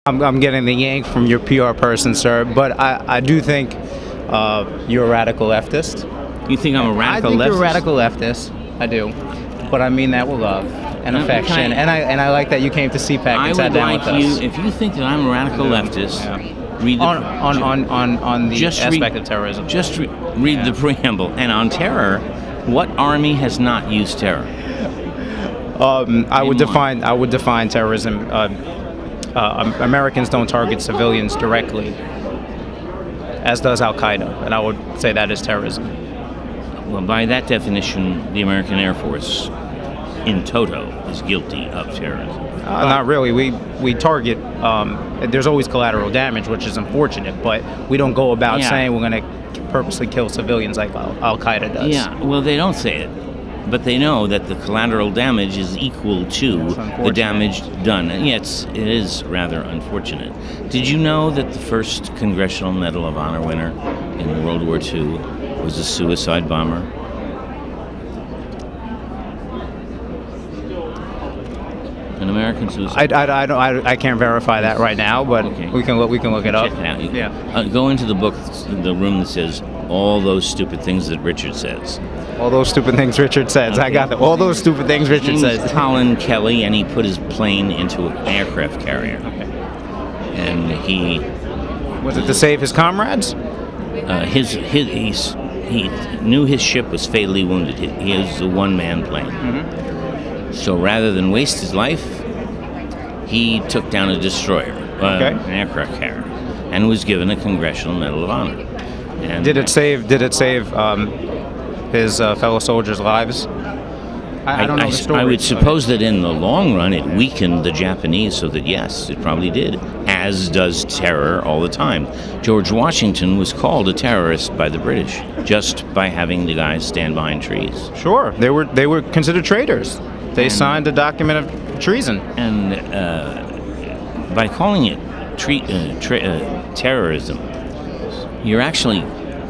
I'm getting the yank from your PR person, sir, but I do think you're a radical leftist. You think I'm a radical leftist? I think you're a radical leftist. I do. But I mean that with love and affection. And I like that you came to CPAC and sat down with us. I would like you, if you think that I'm a radical leftist, read the... On the aspect of terrorism. Just read the preamble. And on terror, what army has not used terror? I would define terrorism. Americans don't target civilians directly, as does Al Qaeda, and I would say that is terrorism. Well, by that definition, the American Air Force, in toto, is guilty of terrorism. Not really. We target. There's always collateral damage, which is unfortunate, but we don't go about saying we're going to purposely kill civilians like Al Qaeda does. Yeah. Well, they don't say it. But they know that the collateral damage is equal to the damage done. And yes, it is rather unfortunate. Did you know that the first Congressional Medal of Honor winner in World War II was a suicide bomber? An American suicide. I can't verify that right now, but we can look it up. Check it out. Yeah. Go into the book, the room that says all those stupid things that Richard says. All those stupid things Richard says. Okay. I got that. All those stupid things Richard says. Colin Kelly, and he put his plane into an aircraft carrier. Okay. And he... Was it to save his comrades? He knew his ship was fatally wounded. He is a one-man plane. Mm-hmm. So rather than waste his life, he took down a destroyer, an aircraft carrier, and was given a Congressional Medal of Honor. And did it save his fellow soldiers' lives? I don't know the story. I would suppose that in the long run it weakened the Japanese, so that yes, it probably did, as does terror all the time. George Washington was called a terrorist by the British just by having the guys stand behind trees. Sure, they were considered traitors. They signed a document of treason. And by calling it terrorism, you're actually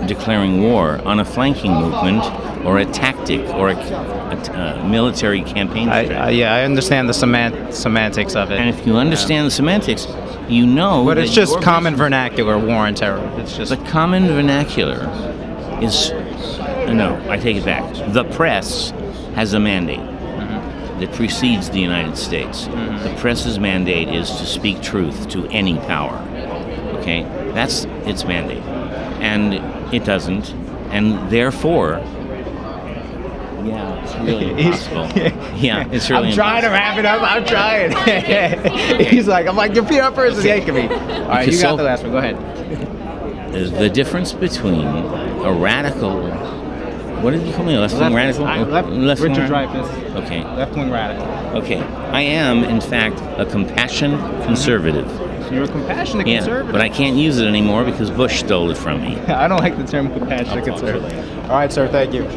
declaring war on a flanking movement or a tactic or a military campaign strategy. I understand the semantics of it. And if you understand the semantics, you know. But it's just common vernacular, war and terror. It's just the common vernacular is no. I take it back. The press has a mandate that precedes the United States. The press's mandate is to speak truth to any power. Okay, that's its mandate, and it doesn't, and therefore. Yeah, it's really impossible. Yeah, it's really I'm trying to wrap it up. I'm trying. He's like, I'm like, your PR person's yanking me. All right, you got the last one. Go ahead. The difference between a radical... What did you call me? A left-wing radical? Richard Dreyfuss. Okay. Left-wing radical. Okay. I am, in fact, a compassionate conservative. You're a compassionate conservative. But I can't use it anymore because Bush stole it from me. I don't like the term compassionate conservative. All right, sir. Thank you.